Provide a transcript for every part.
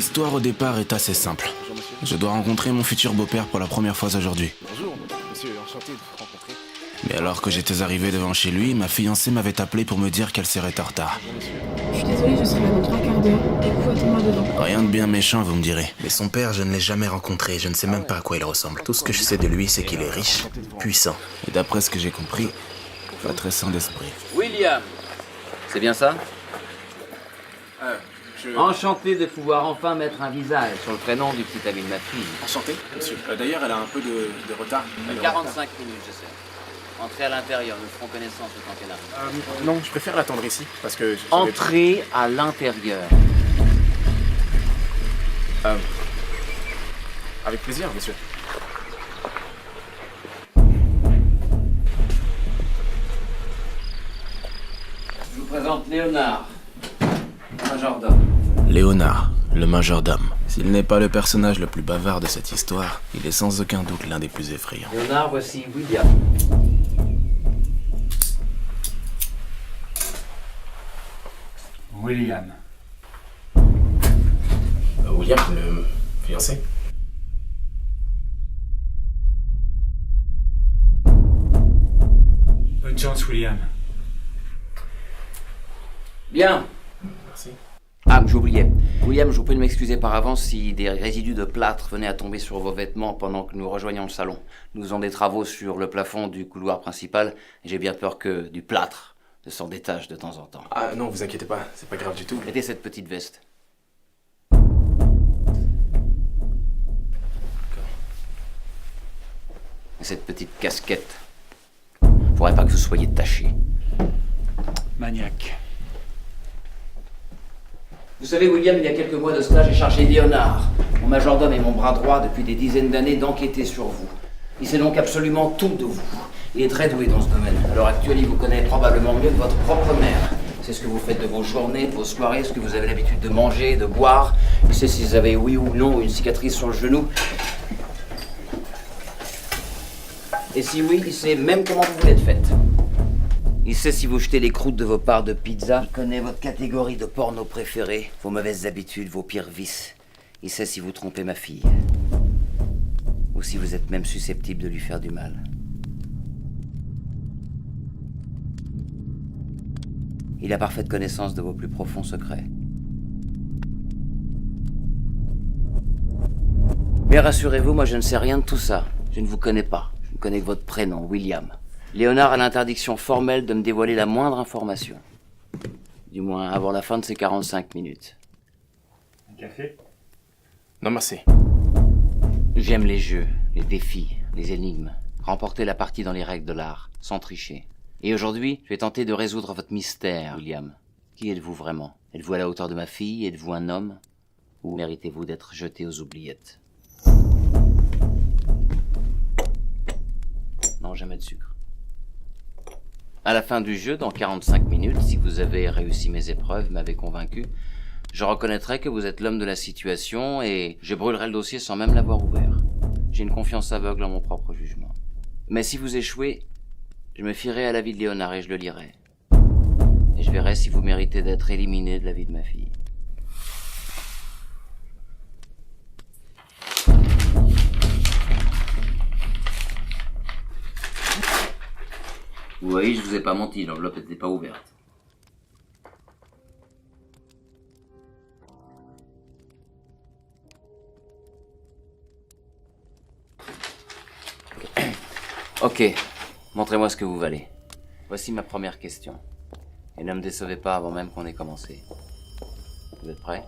L'histoire au départ est assez simple. Je dois rencontrer mon futur beau-père pour la première fois aujourd'hui. Bonjour, monsieur, enchanté de vous rencontrer. Mais alors que j'étais arrivé devant chez lui, ma fiancée m'avait appelé pour me dire qu'elle serait en retard. Je suis désolée, je serai là dans 3/4 d'heure. Et vous, attends-moi devant. Rien de bien méchant, vous me direz. Mais son père, je ne l'ai jamais rencontré, je ne sais même pas à quoi il ressemble. Tout ce que je sais de lui, c'est qu'il est riche, puissant. Et d'après ce que j'ai compris, pas très sain d'esprit. William, c'est bien ça? Enchanté de pouvoir enfin mettre un visage sur le prénom du petit ami de ma fille. Enchanté, monsieur. D'ailleurs, elle a un peu de retard. 45 minutes, je sais. Entrez à l'intérieur, nous ferons connaissance le temps qu'elle arrive. Non, je préfère l'attendre ici, parce que... Entrez à l'intérieur. Avec plaisir, monsieur. Je vous présente Léonard, majordome. Léonard, le majordome. S'il n'est pas le personnage le plus bavard de cette histoire, il est sans aucun doute l'un des plus effrayants. Léonard, voici William. William. William, le fiancé. Bonne chance, William. Bien. Merci. Ah, j'oubliais. William, je vous prie de m'excuser par avance si des résidus de plâtre venaient à tomber sur vos vêtements pendant que nous rejoignions le salon. Nous faisons des travaux sur le plafond du couloir principal et j'ai bien peur que du plâtre ne s'en détache de temps en temps. Ah non, vous inquiétez pas, c'est pas grave du tout. Mettez cette petite veste. Et cette petite casquette. Faudrait pas que vous soyez taché. Maniaque. Vous savez, William, il y a quelques mois de cela, j'ai chargé Léonard, mon majordome et mon bras droit depuis des dizaines d'années, d'enquêter sur vous. Il sait donc absolument tout de vous. Il est très doué dans ce domaine. À l'heure actuelle, il vous connaît probablement mieux que votre propre mère. C'est ce que vous faites de vos journées, de vos soirées, ce que vous avez l'habitude de manger, de boire. Il sait si vous avez, oui ou non, une cicatrice sur le genou. Et si oui, il sait même comment vous l'êtes faite. Il sait si vous jetez les croûtes de vos parts de pizza. Il connaît votre catégorie de porno préférée, vos mauvaises habitudes, vos pires vices. Il sait si vous trompez ma fille. Ou si vous êtes même susceptible de lui faire du mal. Il a parfaite connaissance de vos plus profonds secrets. Mais rassurez-vous, moi je ne sais rien de tout ça. Je ne vous connais pas. Je ne connais que votre prénom, William. Léonard a l'interdiction formelle de me dévoiler la moindre information. Du moins avant la fin de ces 45 minutes. Un café? Non, merci. J'aime les jeux, les défis, les énigmes. Remporter la partie dans les règles de l'art, sans tricher. Et aujourd'hui, je vais tenter de résoudre votre mystère, William. Qui êtes-vous vraiment? Êtes-vous à la hauteur de ma fille? Êtes-vous un homme? Ou méritez-vous d'être jeté aux oubliettes? Non, jamais de sucre. À la fin du jeu, dans 45 minutes, si vous avez réussi mes épreuves, m'avez convaincu, je reconnaîtrai que vous êtes l'homme de la situation et je brûlerai le dossier sans même l'avoir ouvert. J'ai une confiance aveugle en mon propre jugement. Mais si vous échouez, je me fierai à l'avis de Léonard et je le lirai. Et je verrai si vous méritez d'être éliminé de la vie de ma fille. Vous voyez, je vous ai pas menti, l'enveloppe n'était pas ouverte. Ok, montrez-moi ce que vous valez. Voici ma première question. Et ne me décevez pas avant même qu'on ait commencé. Vous êtes prêts?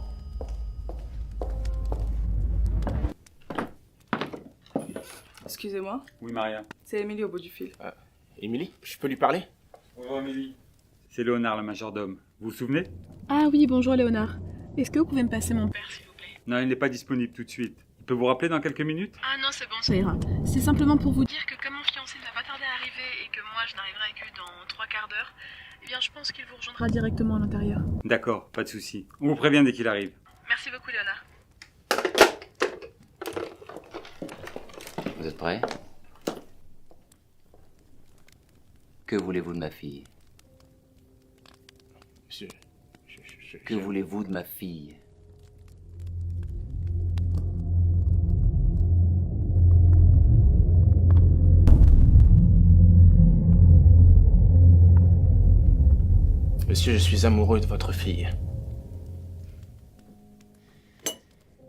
Excusez-moi, Oui, Maria. c'est Émilie au bout du fil. Émilie, je peux lui parler? Bonjour, Amélie. C'est Léonard, le majordome. Vous vous souvenez? Ah oui, bonjour Léonard. Est-ce que vous pouvez me passer mon père, s'il vous plaît? Non, il n'est pas disponible tout de suite. Il peut vous rappeler dans quelques minutes? Ah non, c'est bon, ça ira. C'est simplement pour vous dire que comme mon fiancé ne va pas tarder à arriver et que moi je n'arriverai que dans 3/4 d'heure, eh bien je pense qu'il vous rejoindra directement à l'intérieur. D'accord, pas de souci. On vous prévient dès qu'il arrive. Merci beaucoup Léonard. Vous êtes prêts? Que voulez-vous de ma fille? Monsieur, Que voulez-vous de ma fille? Monsieur, je suis amoureux de votre fille.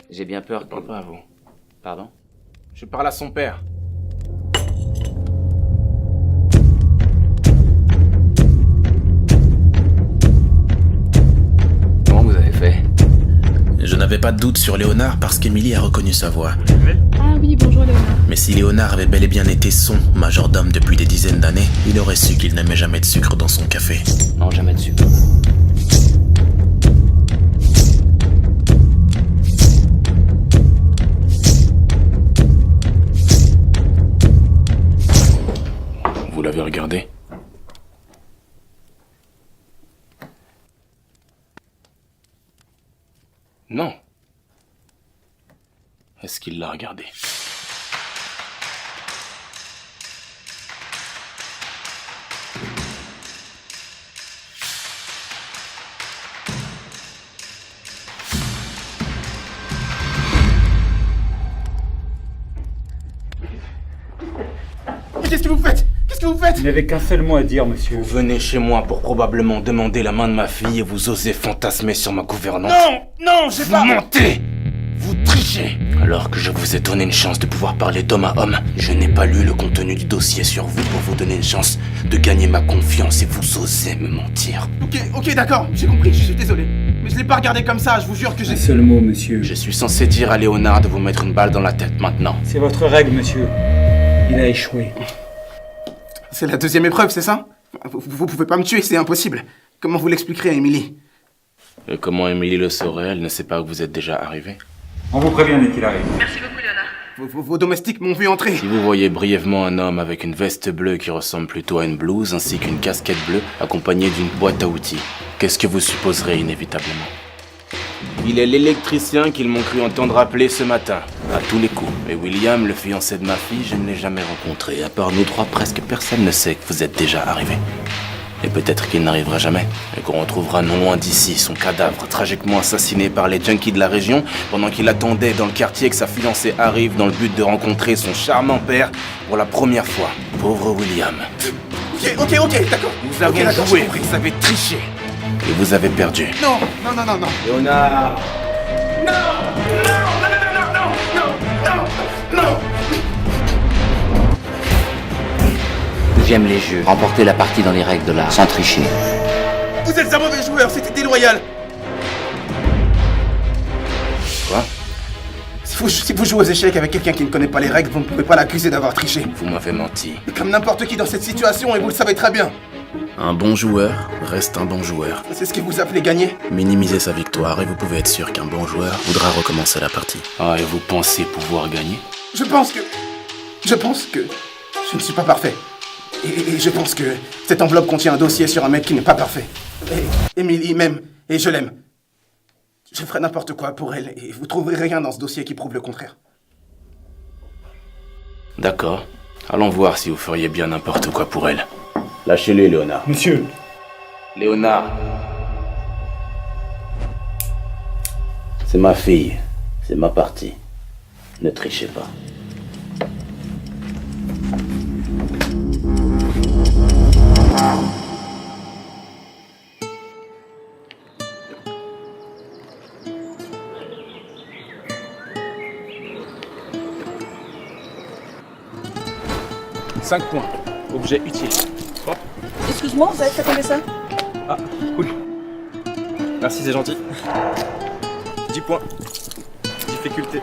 J'ai bien peur Je parle pas à vous. Pardon? Je parle à son père. Comment vous avez fait? Je n'avais pas de doute sur Léonard parce qu'Émilie a reconnu sa voix. Ah oui, bonjour Léonard. Mais si Léonard avait bel et bien été son majordome depuis des dizaines d'années, il aurait su qu'il n'aimait jamais de sucre dans son café. Non, jamais dessus. Vous l'avez regardé? Non. Est-ce qu'il l'a regardé? Mais qu'est-ce que vous faites? Qu'est-ce que vous faites? Il n'avait qu'un seul mot à dire, monsieur. Vous venez chez moi pour probablement demander la main de ma fille et vous osez fantasmer sur ma gouvernante. Non! Non, j'ai Vous pas... mentez! Vous trichez! Alors que je vous ai donné une chance de pouvoir parler d'homme à homme, je n'ai pas lu le contenu du dossier sur vous pour vous donner une chance de gagner ma confiance et vous osez me mentir. Ok, d'accord, j'ai compris, je suis désolé. Mais je l'ai pas regardé comme ça, je vous jure que j'ai... Un seul mot, monsieur. Je suis censé dire à Léonard de vous mettre une balle dans la tête maintenant. C'est votre règle, monsieur. Il a échoué. C'est la deuxième épreuve, c'est ça? Vous pouvez pas me tuer, c'est impossible. Comment vous l'expliquerez à Émilie? Et comment Émilie le saurait? Elle ne sait pas que vous êtes déjà arrivé. On vous prévient dès qu'il arrive. Merci beaucoup Léonard. Vos domestiques m'ont vu entrer. Si vous voyez brièvement un homme avec une veste bleue qui ressemble plutôt à une blouse ainsi qu'une casquette bleue accompagnée d'une boîte à outils, qu'est-ce que vous supposerez inévitablement? Il est l'électricien qu'ils m'ont cru entendre appeler ce matin, à tous les coups. Et William, le fiancé de ma fille, je ne l'ai jamais rencontré. À part nous trois, presque personne ne sait que vous êtes déjà arrivé. Et peut-être qu'il n'arrivera jamais, et qu'on retrouvera non loin d'ici son cadavre tragiquement assassiné par les junkies de la région pendant qu'il attendait dans le quartier que sa fiancée arrive dans le but de rencontrer son charmant père pour la première fois. Pauvre William. Ok, d'accord. Vous avez d'accord, joué, j'ai compris. vous avez triché. Et vous avez perdu. Non. Léonard! J'aime les jeux. Remporter la partie dans les règles de l'art, sans tricher. Vous êtes un mauvais joueur, c'était déloyal. Quoi? Si vous jouez aux échecs avec quelqu'un qui ne connaît pas les règles, vous ne pouvez pas l'accuser d'avoir triché. Vous m'avez menti. Comme n'importe qui dans cette situation, et vous le savez très bien. Un bon joueur reste un bon joueur. C'est ce que vous appelez gagner? Minimisez sa victoire et vous pouvez être sûr qu'un bon joueur voudra recommencer la partie. Ah, et vous pensez pouvoir gagner? Je pense que je ne suis pas parfait. Et je pense que cette enveloppe contient un dossier sur un mec qui n'est pas parfait. Et Émilie m'aime, et je l'aime. Je ferai n'importe quoi pour elle, et vous trouverez rien dans ce dossier qui prouve le contraire. D'accord. Allons voir si vous feriez bien n'importe quoi pour elle. Lâchez-les, Léonard. Monsieur. Léonard. C'est ma fille. C'est ma partie. Ne trichez pas. Cinq points. Objet utile. Hop. Excuse-moi, vous avez fait combien ça? Ah, cool. Merci, c'est gentil. 10 points. Difficulté.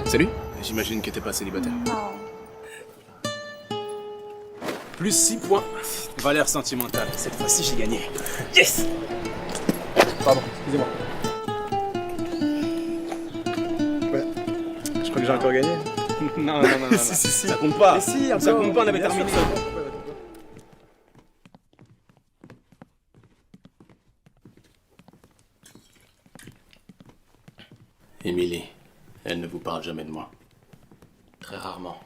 Salut. J'imagine que t'es pas célibataire. Plus 6 points. Valeur sentimentale. Cette fois-ci, j'ai gagné. Yes! Pardon, excusez-moi. Ouais. Je crois que j'ai encore gagné. Non. Si. Ça compte pas. Si, ça compte pas, on avait terminé. Émilie, elle ne vous parle jamais de moi. Très rarement.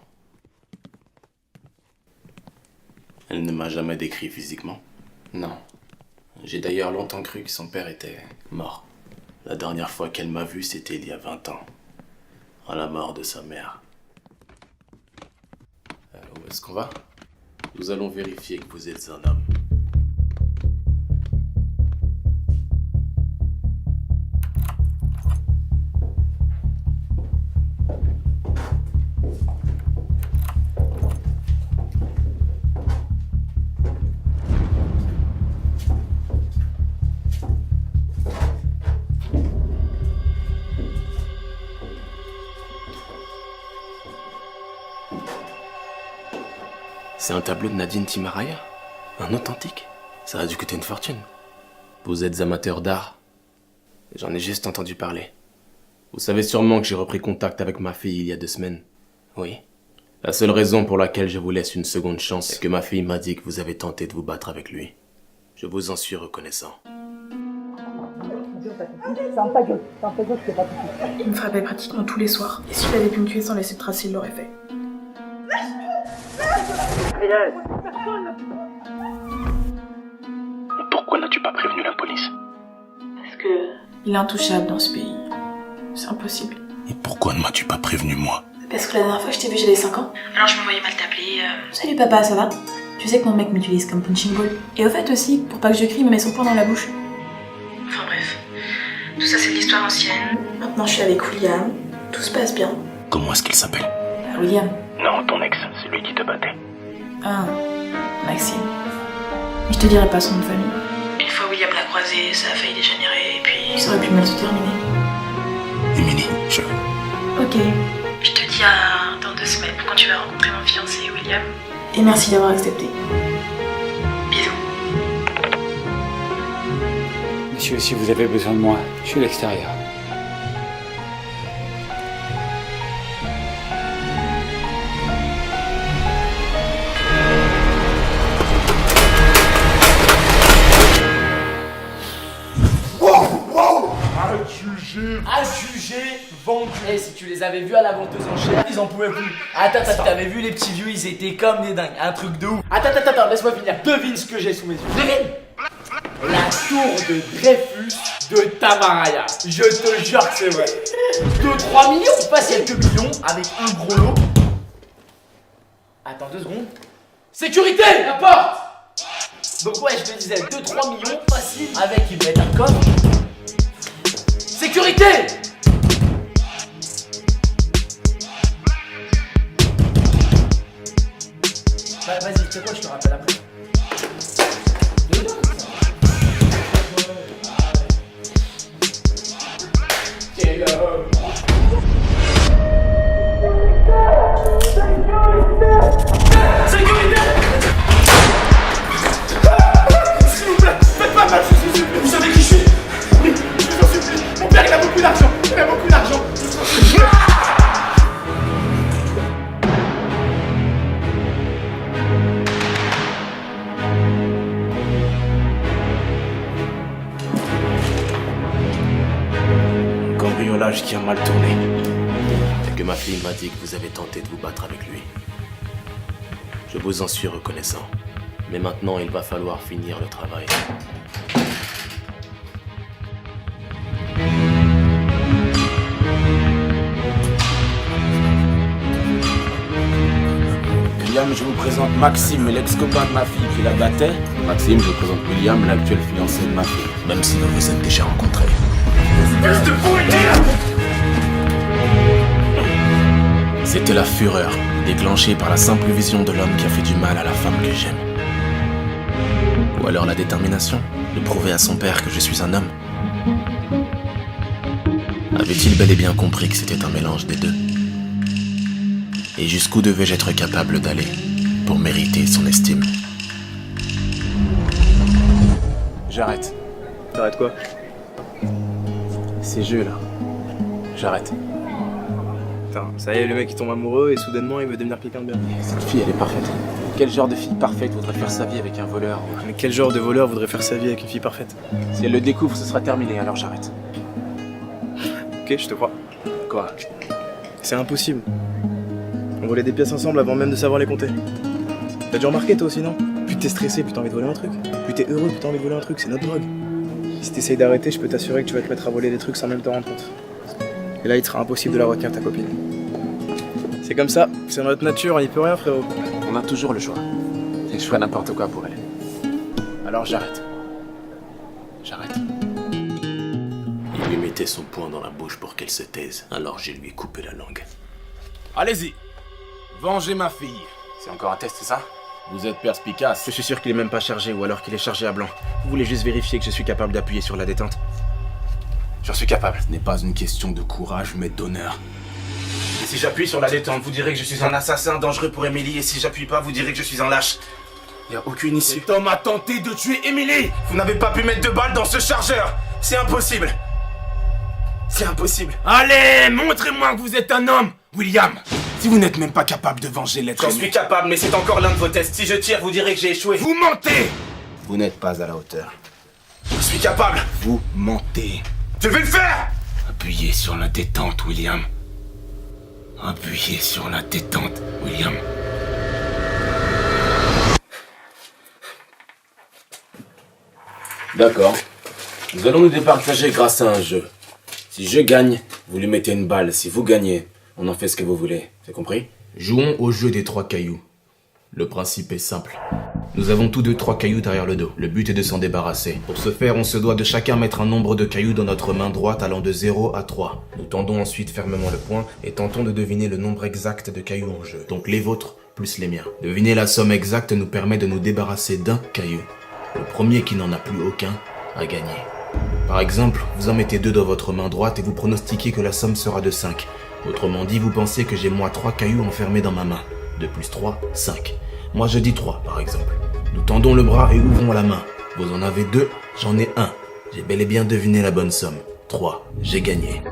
Elle ne m'a jamais décrit physiquement. Non. J'ai d'ailleurs longtemps cru que son père était mort. La dernière fois qu'elle m'a vu, c'était il y a 20 ans. À la mort de sa mère. Où est-ce qu'on va? Nous allons vérifier que vous êtes un homme. C'est un tableau de Nadine Timaraya? Un authentique? Ça a dû coûter une fortune. Vous êtes amateur d'art? J'en ai juste entendu parler. Vous savez sûrement que j'ai repris contact avec ma fille il y a 2 semaines. Oui. La seule raison pour laquelle je vous laisse une seconde chance, c'est que ma fille m'a dit que vous avez tenté de vous battre avec lui. Je vous en suis reconnaissant. Il me frappait pratiquement tous les soirs. Et s'il avait pu me tuer sans laisser de traces, il l'aurait fait. Pourquoi n'as-tu pas prévenu la police? Parce que il est intouchable dans ce pays. C'est impossible. Et pourquoi ne m'as-tu pas prévenu moi? Parce que la dernière fois que je t'ai vu, j'avais 5 ans. Alors je me voyais mal t'appeler. Salut papa, ça va? Tu sais que mon mec m'utilise comme punching ball. Et au fait aussi, pour pas que je crie, il me met son poing dans la bouche. Enfin bref. Tout ça c'est de l'histoire ancienne. Maintenant je suis avec William. Tout se passe bien. Comment est-ce qu'il s'appelle? William. Non, ton ex, c'est lui qui te battait. Ah, Maxime. Mais je te dirai pas son nom de famille. Une fois William l'a croisé, ça a failli dégénérer et puis ça aurait pu mal se terminer. Émilie, Ok. Je te dis dans 2 semaines quand tu vas rencontrer mon fiancé William. Et merci d'avoir accepté. Bisous. Monsieur, si vous avez besoin de moi, je suis à l'extérieur. Adjugé, vendu. Eh, si tu les avais vus à la venteuse en chair, ils en pouvaient plus. Attends, t'avais vu les petits vieux, ils étaient comme des dingues. Un truc de ouf. Attends, laisse-moi finir. Devine ce que j'ai sous mes yeux. Devine. La tour de Dreyfus de Tamaraya. Je te jure que c'est vrai. 2-3 millions, pas quelques millions, avec un gros lot. Attends 2 secondes. Sécurité, la porte. Donc ouais, je te disais 2-3 millions, facile, avec ils mettent un coffre. Sécurité! Bah vas-y, c'est quoi, je te rappelle après. Sécurité! S'il vous plaît, faites pas mal, s'il vous plaît. Vous savez qui je suis? Oui, je vous en supplie. Mon père, il a beaucoup d'argent. Il a beaucoup d'argent. Un cambriolage qui a mal tourné. Et que ma fille m'a dit que vous avez tenté de vous battre avec lui. Je vous en suis reconnaissant. Mais maintenant, il va falloir finir le travail. William, je vous présente Maxime, l'ex-copain de ma fille qui la battait. Maxime, je vous présente William, l'actuel fiancé de ma fille. Même si vous vous êtes déjà rencontrés. C'était la fureur, déclenchée par la simple vision de l'homme qui a fait du mal à la femme que j'aime. Ou alors la détermination de prouver à son père que je suis un homme. Avait-il bel et bien compris que c'était un mélange des deux? Et jusqu'où devais-je être capable d'aller pour mériter son estime? J'arrête. T'arrêtes quoi? Ces jeux là. J'arrête. Putain, ça y est, le mec il tombe amoureux et soudainement il veut devenir quelqu'un de bien. Cette fille, elle est parfaite. Quel genre de fille parfaite voudrait faire sa vie avec un voleur? Mais quel genre de voleur voudrait faire sa vie avec une fille parfaite? Si elle le découvre, ce sera terminé, alors j'arrête. Ok, je te crois. Quoi? C'est impossible. On volait des pièces ensemble avant même de savoir les compter. T'as dû remarquer toi aussi, non? Plus t'es stressé, plus t'as envie de voler un truc. Plus t'es heureux, plus t'as envie de voler un truc, c'est notre drogue. Si t'essayes d'arrêter, je peux t'assurer que tu vas te mettre à voler des trucs sans même te rendre compte. Et là, il te sera impossible de la retenir, ta copine. C'est comme ça, c'est dans notre nature, on y peut rien, frérot. On a toujours le choix. Et je ferai n'importe quoi pour elle. Alors j'arrête. J'arrête. Il lui mettait son poing dans la bouche pour qu'elle se taise, alors je lui ai coupé la langue. Allez-y. Vengez ma fille. C'est encore un test, c'est ça? Vous êtes perspicace. Je suis sûr qu'il est même pas chargé ou alors qu'il est chargé à blanc. Vous voulez juste vérifier que je suis capable d'appuyer sur la détente? J'en suis capable. Ce n'est pas une question de courage, mais d'honneur. Si j'appuie sur la détente, vous direz que je suis un assassin dangereux pour Emily, et si j'appuie pas, vous direz que je suis un lâche. Y a aucune issue. Cet homme a tenté de tuer Emily. Vous n'avez pas pu mettre de balles dans ce chargeur. C'est impossible. C'est impossible. Allez, montrez-moi que vous êtes un homme, William. Si vous n'êtes même pas capable de venger l'être humain. J'en suis capable, mais c'est encore l'un de vos tests. Si je tire, vous direz que j'ai échoué. Vous mentez. Vous n'êtes pas à la hauteur. Je suis capable. Vous mentez. Je vais le faire. Appuyez sur la détente, William. Appuyez sur la détente, William. D'accord. Nous allons nous départager grâce à un jeu. Si je gagne, vous lui mettez une balle. Si vous gagnez, on en fait ce que vous voulez. C'est compris? Jouons au jeu des 3 cailloux. Le principe est simple. Nous avons tous 2 3 cailloux derrière le dos. Le but est de s'en débarrasser. Pour ce faire, on se doit de chacun mettre un nombre de cailloux dans notre main droite allant de 0 à 3. Nous tendons ensuite fermement le poing et tentons de deviner le nombre exact de cailloux en jeu. Donc les vôtres plus les miens. Deviner la somme exacte nous permet de nous débarrasser d'un caillou. Le premier qui n'en a plus aucun a gagné. Par exemple, vous en mettez 2 dans votre main droite et vous pronostiquez que la somme sera de 5. Autrement dit, vous pensez que j'ai moi 3 cailloux enfermés dans ma main. 2 plus 3, 5. Moi je dis 3 par exemple. Nous tendons le bras et ouvrons la main. Vous en avez 2, j'en ai 1. J'ai bel et bien deviné la bonne somme. 3, j'ai gagné.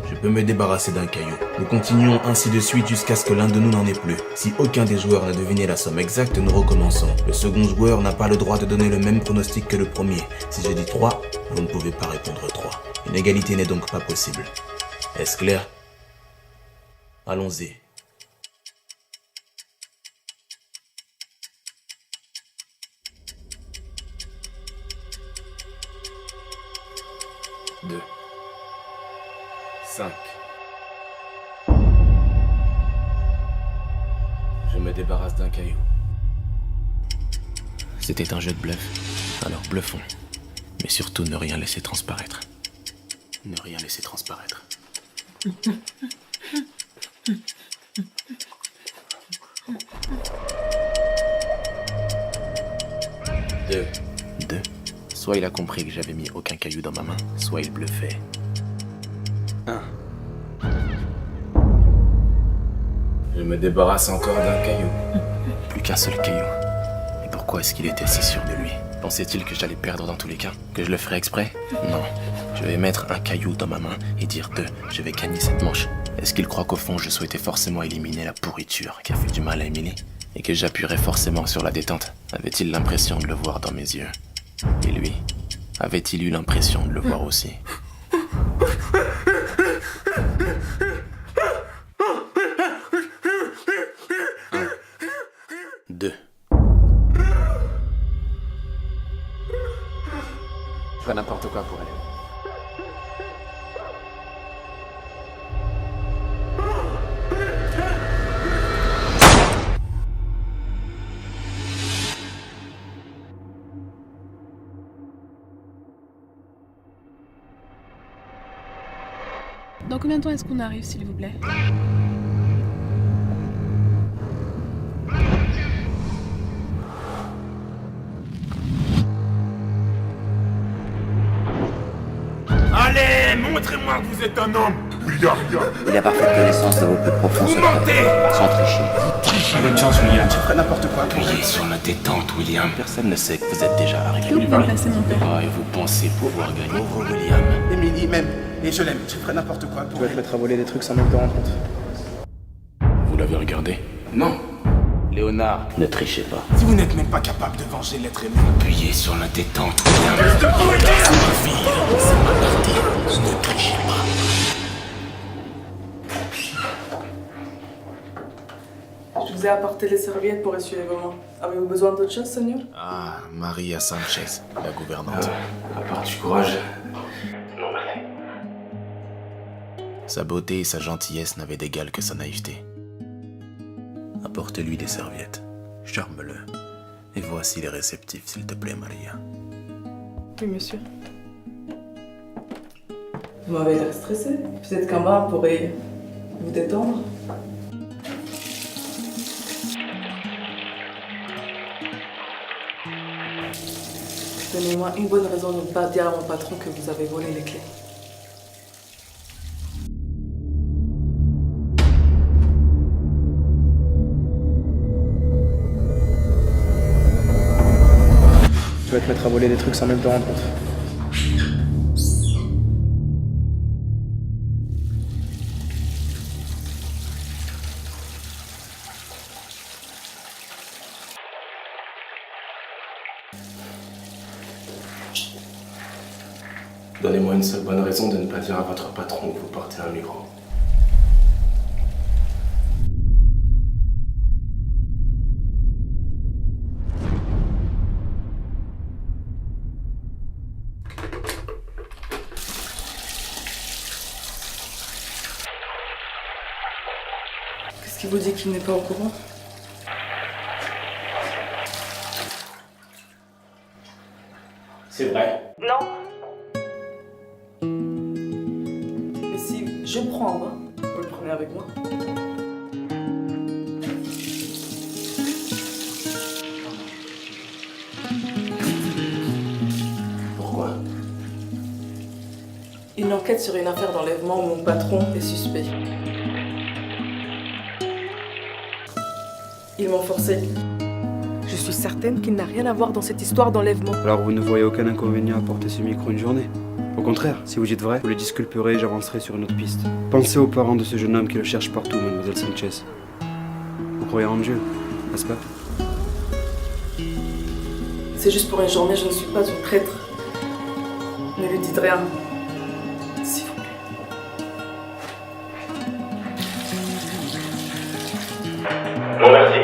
Je peux me débarrasser d'un caillou. Nous continuons ainsi de suite jusqu'à ce que l'un de nous n'en ait plus. Si aucun des joueurs n'a deviné la somme exacte, nous recommençons. Le second joueur n'a pas le droit de donner le même pronostic que le premier. Si je dis 3, vous ne pouvez pas répondre 3. Une égalité n'est donc pas possible. Est-ce clair? Allons-y. Deux. 5. Je me débarrasse d'un caillou. C'était un jeu de bluff. Alors bluffons. Mais surtout ne rien laisser transparaître. Ne rien laisser transparaître. 2. Soit il a compris que j'avais mis aucun caillou dans ma main, soit il bluffait. 1. Je me débarrasse encore d'un caillou. Plus qu'un seul caillou. Et pourquoi est-ce qu'il était si sûr de lui? Pensait-il que j'allais perdre dans tous les cas? Que je le ferais exprès? Non. Je vais mettre un caillou dans ma main et dire 2. Je vais gagner cette manche. Est-ce qu'il croit qu'au fond je souhaitais forcément éliminer la pourriture qui a fait du mal à Emily? Et que j'appuierais forcément sur la détente? Avait-il l'impression de le voir dans mes yeux? Et lui, avait-il eu l'impression de le voir aussi? 2. Je ferais n'importe quoi pour elle. Dans combien de temps est-ce qu'on arrive, s'il vous plaît? Allez, montrez-moi que vous êtes un homme. Il a parfaite connaissance de vos plus profonds Vous secrets. mentez. Sans tricher. Bonne chance, William. Je ferai n'importe quoi. Appuyez sur la détente, William. Personne ne sait que vous êtes déjà arrivé. Vous pouvez placer mon père. Ah, et vous pensez pouvoir gagner? Pauvre William. Emily m'aime, et je l'aime. Je ferai n'importe quoi Tu pour vas te elle. mettre à voler des trucs sans même te rendre compte. Vous l'avez regardé? Non. Léonard, ne trichez pas. Si vous n'êtes même pas capable de venger l'être aimé. Appuyez sur la détente, William. C'est ma vie, c'est ma partie. Ne trichez pas. Je vous ai apporté les serviettes pour essuyer vos mains. Avez-vous besoin d'autre chose, Seigneur? Ah, Maria Sanchez, la gouvernante. À part du courage. Sa beauté et sa gentillesse n'avaient d'égal que sa naïveté. Apporte-lui des serviettes. Charme-le. Et voici les réceptifs, s'il te plaît, Maria. Oui, monsieur. Vous m'avez l'air stressé. Peut-être qu'un bain pourrait vous détendre. Donnez-moi une bonne raison de ne pas dire à mon patron que vous avez volé les clés. Tu vas te mettre à voler des trucs sans même te rendre compte. Donnez-moi une seule bonne raison de ne pas dire à votre patron que vous portez un migrant. Qu'est-ce qui vous dit qu'il n'est pas au courant? C'est vrai. Non. Mais si je prends un bain, vous le prenez avec moi? Pourquoi? Une enquête sur une affaire d'enlèvement où mon patron est suspect. Ils m'ont forcé. Je suis certaine qu'il n'a rien à voir dans cette histoire d'enlèvement. Alors vous ne voyez aucun inconvénient à porter ce micro une journée? Au contraire, si vous dites vrai, vous le disculperez et j'avancerai sur une autre piste. Pensez aux parents de ce jeune homme qui le cherche partout, mademoiselle Sanchez. Vous croyez en Dieu, n'est-ce pas? C'est juste pour une journée, je ne suis pas une traître. Ne lui dites rien. S'il vous plaît. Non merci.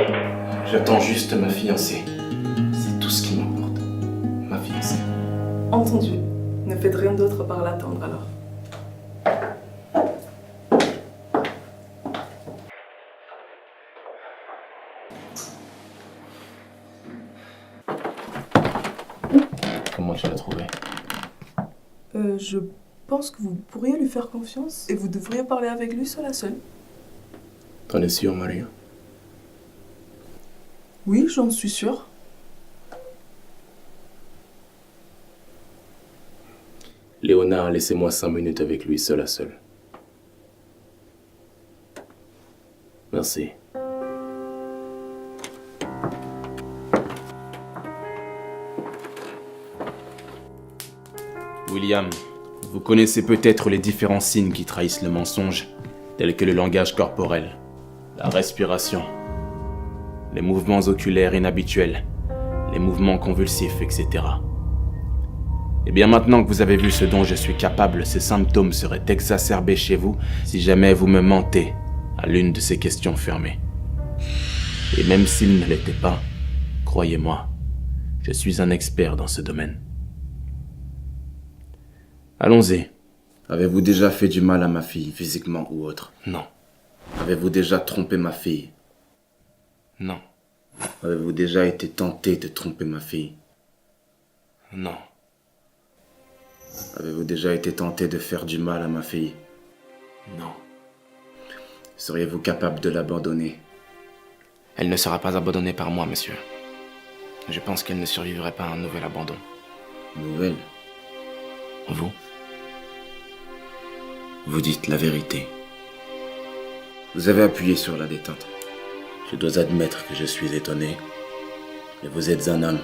J'attends juste ma fiancée. C'est tout ce qui m'importe. Ma fiancée. Entendu. Ne faites rien d'autre par l'attendre alors. Comment tu l'as trouvé? Je pense que vous pourriez lui faire confiance et vous devriez parler avec lui seul à seul. T'en es sûr, Maria? Oui, j'en suis sûre. Léonard, laissez-moi 5 minutes avec lui seul à seul. Merci. William, vous connaissez peut-être les différents signes qui trahissent le mensonge, tels que le langage corporel, la respiration, les mouvements oculaires inhabituels, les mouvements convulsifs, etc. Et bien maintenant que vous avez vu ce dont je suis capable, ces symptômes seraient exacerbés chez vous si jamais vous me mentez à l'une de ces questions fermées. Et même s'ils ne l'étaient pas, croyez-moi, je suis un expert dans ce domaine. Allons-y. Avez-vous déjà fait du mal à ma fille, physiquement ou autre? Non. Avez-vous déjà trompé ma fille? Non. Avez-vous déjà été tenté de tromper ma fille? Non. Avez-vous déjà été tenté de faire du mal à ma fille? Non. Seriez-vous capable de l'abandonner? Elle ne sera pas abandonnée par moi, monsieur. Je pense qu'elle ne survivrait pas à un nouvel abandon. Nouvel? Vous? Vous dites la vérité. Vous avez appuyé sur la détente. Je dois admettre que je suis étonné. Mais vous êtes un homme.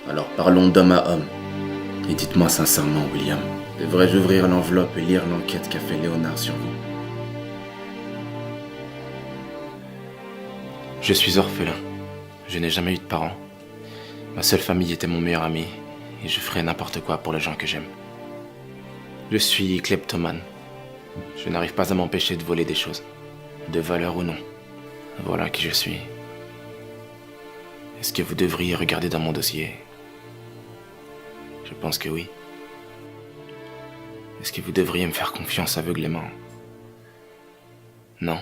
Alors parlons d'homme à homme. Et dites-moi sincèrement, William, devrais-je ouvrir l'enveloppe et lire l'enquête qu'a fait Léonard sur vous? Je suis orphelin. Je n'ai jamais eu de parents. Ma seule famille était mon meilleur ami, et je ferais n'importe quoi pour les gens que j'aime. Je suis kleptomane. Je n'arrive pas à m'empêcher de voler des choses, de valeur ou non. Voilà qui je suis. Est-ce que vous devriez regarder dans mon dossier? Je pense que oui. Est-ce que vous devriez me faire confiance aveuglément? Non.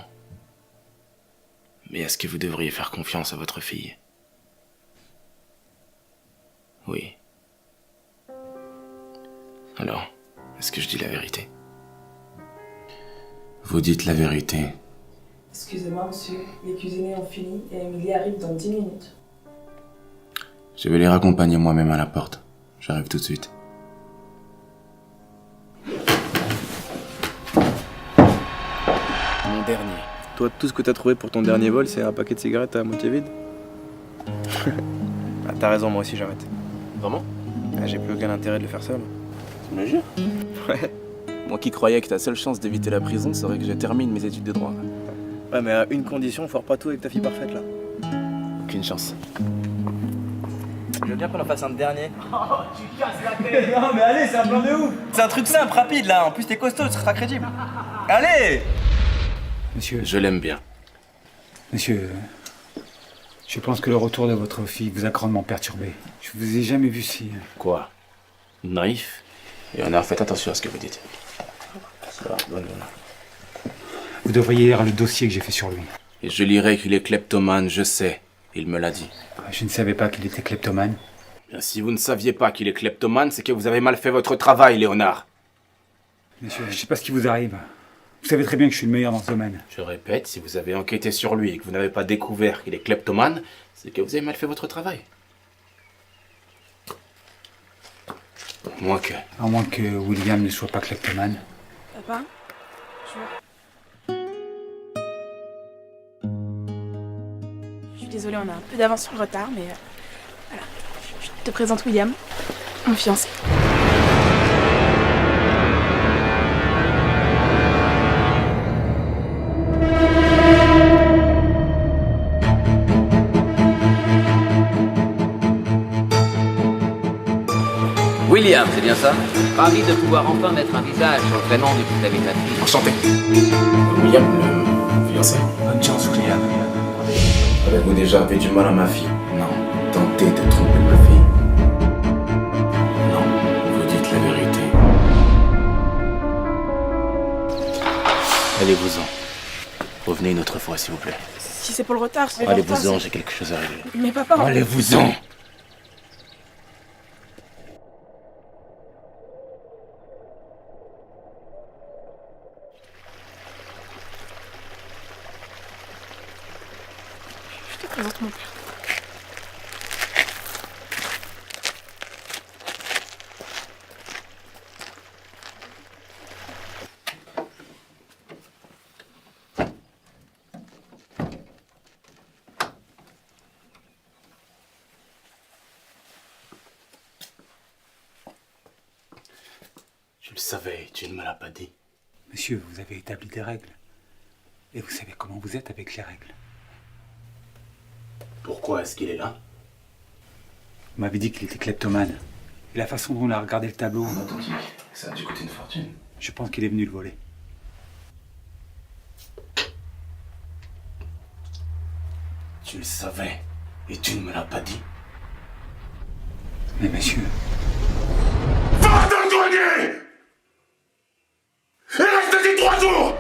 Mais est-ce que vous devriez faire confiance à votre fille? Oui. Alors, est-ce que je dis la vérité? Vous dites la vérité. Excusez-moi, monsieur. Les cuisiniers ont fini et Émilie arrive dans 10 minutes. Je vais les raccompagner moi-même à la porte. J'arrive tout de suite. Mon dernier. Toi, tout ce que t'as trouvé pour ton dernier vol, c'est un paquet de cigarettes à moitié vide? Ah, t'as raison, moi aussi j'arrête. Vraiment? Ah, j'ai plus aucun intérêt de le faire seul. Tu me le jures? Ouais. Moi qui croyais que ta seule chance d'éviter la prison serait que je termine mes études de droit. Ouais, mais à une condition, foire pas tout avec ta fille parfaite là. Aucune chance. Je veux bien qu'on en fasse un dernier. Oh, tu casses la tête. Non, mais allez, c'est un plan de ouf. C'est un truc simple, rapide là. En plus, t'es costaud, ce sera crédible. Allez! Monsieur, Je l'aime bien. monsieur, je pense que le retour de votre fille vous a grandement perturbé. Je vous ai jamais vu si... Quoi? Naïf? Léonard, faites attention à ce que vous dites. Ça va, bonne journée. Vous devriez lire le dossier que j'ai fait sur lui. Et je lirai qu'il est kleptomane, je sais. Il me l'a dit. Je ne savais pas qu'il était kleptomane. Bien, si vous ne saviez pas qu'il est kleptomane, c'est que vous avez mal fait votre travail, Léonard. Monsieur, je sais pas ce qui vous arrive. Vous savez très bien que je suis le meilleur dans ce domaine. Je répète, si vous avez enquêté sur lui et que vous n'avez pas découvert qu'il est kleptomane, c'est que vous avez mal fait votre travail. À moins que William ne soit pas kleptomane. Papa, je suis désolée, on a un peu d'avance sur le retard, mais voilà. Je te présente William, mon fiancé. William, c'est bien ça? Ravi de pouvoir enfin mettre un visage sur le prénom de toute la vie de ma fille. Enchanté. William, le fiancé. Bonne chance, William. Avez-vous déjà fait du mal à ma fille? Non. Tentez de tromper ma fille? Non. Vous dites la vérité. Allez-vous-en. Revenez une autre fois, s'il vous plaît. Si c'est pour le retard, c'est Allez-vous-en, j'ai quelque chose à régler. Mais papa... Allez-vous-en! Je te présente mon père. Je le savais, tu ne me l'as pas dit. Monsieur, vous avez établi des règles. Et vous savez comment vous êtes avec les règles. Pourquoi est-ce qu'il est là? Vous m'avez dit qu'il était kleptomane. Et la façon dont on a regardé le tableau, Authentique. Ça a dû coûter une fortune. je pense qu'il est venu le voler. Tu le savais, et tu ne me l'as pas dit. Mais monsieur... Va te douanier! Et reste-y 3 jours!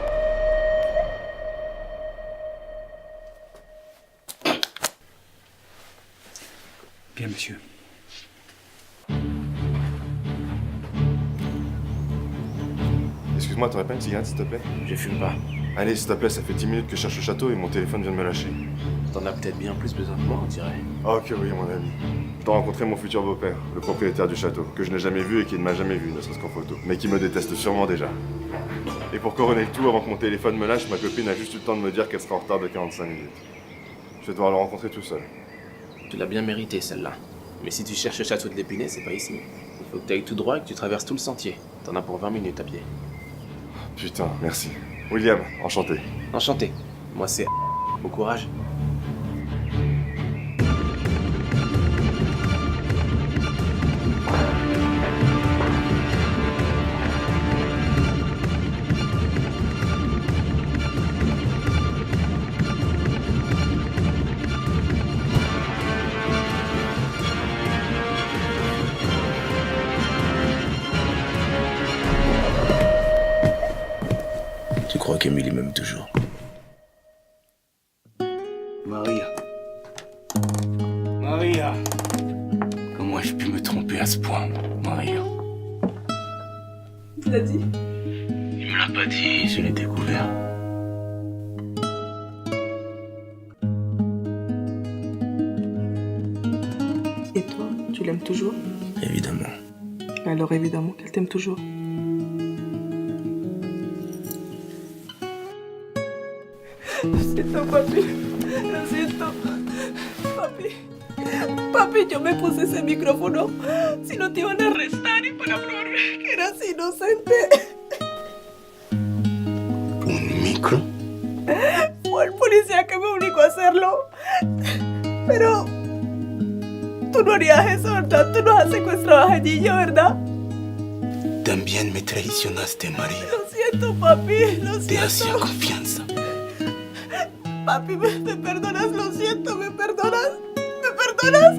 Bien, monsieur. Excuse-moi, t'aurais pas une cigarette, s'il te plaît? Je fume pas. Allez, s'il te plaît, ça fait 10 minutes que je cherche le château et mon téléphone vient de me lâcher. T'en as peut-être bien plus besoin que moi, on dirait. Ah, ok, oui, mon ami. Je dois rencontrer mon futur beau-père, le propriétaire du château, que je n'ai jamais vu et qui ne m'a jamais vu, ne serait-ce qu'en photo, mais qui me déteste sûrement déjà. Et pour couronner le tout, avant que mon téléphone me lâche, ma copine a juste eu le temps de me dire qu'elle sera en retard de 45 minutes. Je vais devoir le rencontrer tout seul. Tu l'as bien mérité, celle-là. Mais si tu cherches le château de l'Épinay, c'est pas ici. Il faut que tu ailles tout droit et que tu traverses tout le sentier. T'en as pour 20 minutes à pied. Putain, merci. William, enchanté. Enchanté. Moi, c'est... Bon courage. Tu crois qu'Emily m'aime toujours? Maria. Maria. Comment ai-je pu me tromper à ce point, Maria? Il t'a dit? Il me l'a pas dit, je l'ai découvert. Et toi, tu l'aimes toujours? Évidemment. Alors évidemment qu'elle t'aime toujours. C'est toi, papi. C'est toi. Papi. Papi, yo me puse ese micrófono. Si no te iban a arrestar y para probar que eras inocente. ¿Un micro? Fue el policía que me obligó a hacerlo. Pero... tú no harías eso, ¿verdad? Tú nos has secuestrado a Ginillo, ¿verdad? También me traicionaste, María. Lo siento, papi, lo siento. Te hacía confianza. Papi, ¿me perdonas? Lo siento, ¿me perdonas? ¿Me perdonas?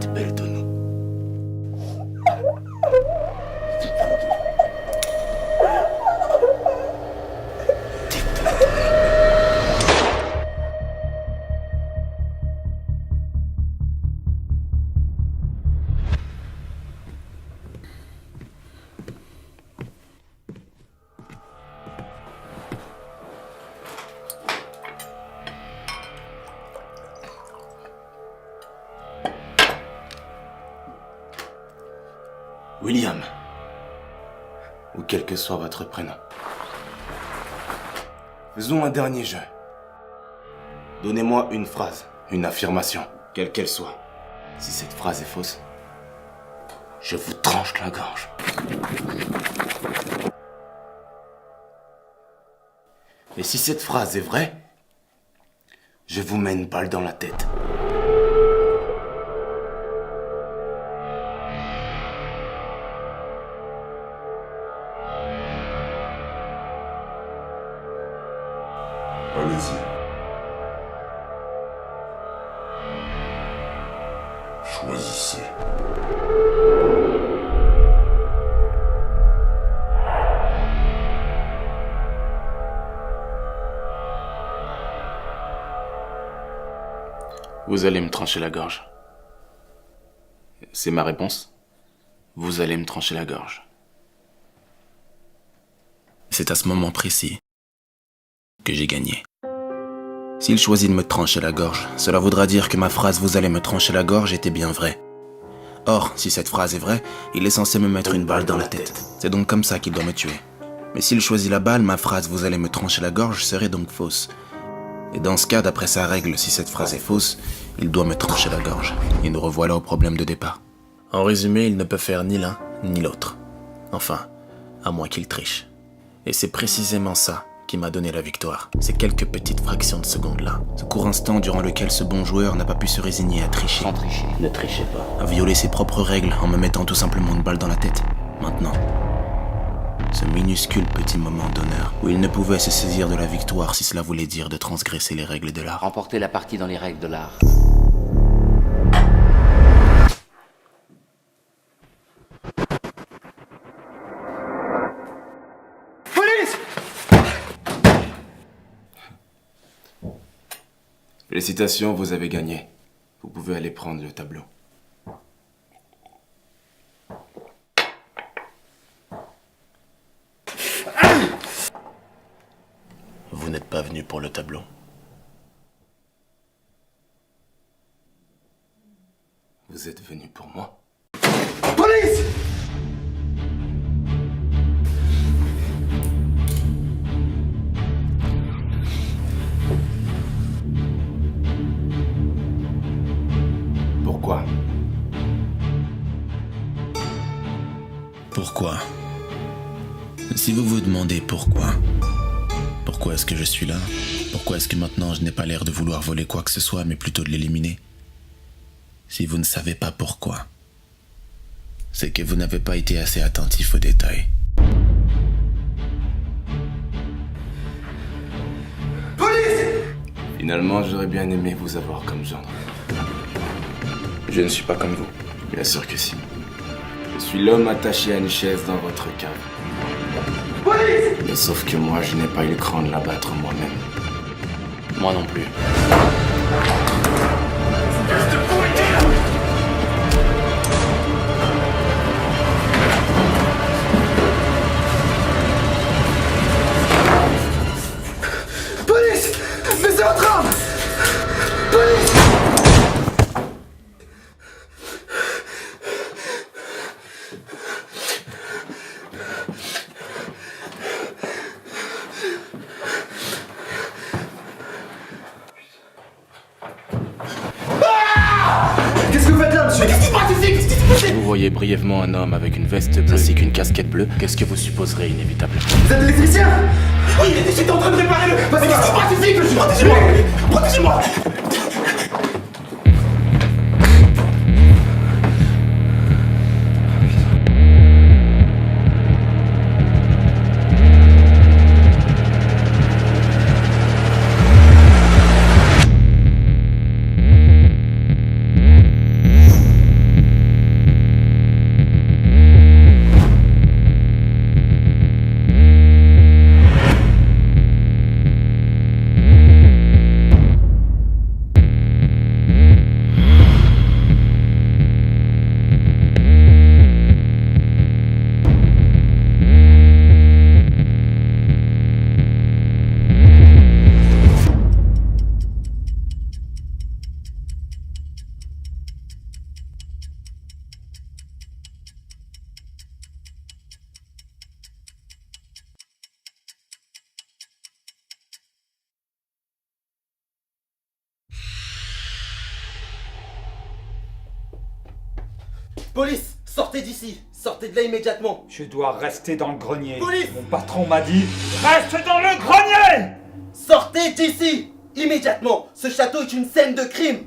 Te perdono. William, ou quel que soit votre prénom. Faisons un dernier jeu. Donnez-moi une phrase, une affirmation, quelle qu'elle soit. Si cette phrase est fausse, je vous tranche la gorge. Et si cette phrase est vraie, je vous mets une balle dans la tête. Allez-y. Choisissez. Vous allez me trancher la gorge. C'est ma réponse. Vous allez me trancher la gorge. C'est à ce moment précis que j'ai gagné. S'il choisit de me trancher la gorge, cela voudra dire que ma phrase « vous allez me trancher la gorge » était bien vraie. Or, si cette phrase est vraie, il est censé me mettre une balle dans la tête. C'est donc comme ça qu'il doit me tuer. Mais s'il choisit la balle, ma phrase « vous allez me trancher la gorge » serait donc fausse. Et dans ce cas, d'après sa règle, si cette phrase est fausse, il doit me trancher la gorge. Et nous revoilà au problème de départ. En résumé, il ne peut faire ni l'un, ni l'autre. Enfin, à moins qu'il triche. Et c'est précisément ça qui m'a donné la victoire. Ces quelques petites fractions de secondes-là. Ce court instant durant lequel ce bon joueur n'a pas pu se résigner à tricher. Sans tricher. Ne trichez pas. À violer ses propres règles en me mettant tout simplement une balle dans la tête. Maintenant, ce minuscule petit moment d'honneur où il ne pouvait se saisir de la victoire si cela voulait dire de transgresser les règles de l'art. Remporter la partie dans les règles de l'art. Félicitations, vous avez gagné. Vous pouvez aller prendre le tableau. Vous n'êtes pas venu pour le tableau. Vous êtes venu pour moi. Police! Pourquoi? Pourquoi? Si vous vous demandez pourquoi est-ce que je suis là? Pourquoi est-ce que maintenant je n'ai pas l'air de vouloir voler quoi que ce soit, mais plutôt de l'éliminer? Si vous ne savez pas pourquoi, c'est que vous n'avez pas été assez attentif aux détails. Police! Finalement, j'aurais bien aimé vous avoir comme gendre. Je ne suis pas comme vous. Bien sûr que si. Je suis l'homme attaché à une chaise dans votre cave. Police! Mais sauf que moi, je n'ai pas eu le cran de l'abattre moi-même. Moi non plus. Police! Mais c'est votre arme! Police! voyez brièvement un homme avec une veste bleue ainsi qu'une casquette bleue, qu'est-ce que vous supposerez inévitablement? Vous êtes électricien? Oui, j'étais en train de réparer le... Protégez-moi! Protégez-moi! Police, sortez d'ici. Sortez de là immédiatement. Je dois rester dans le grenier. Police! Mon patron m'a dit, reste dans le grenier! Sortez d'ici immédiatement. Ce château est une scène de crime.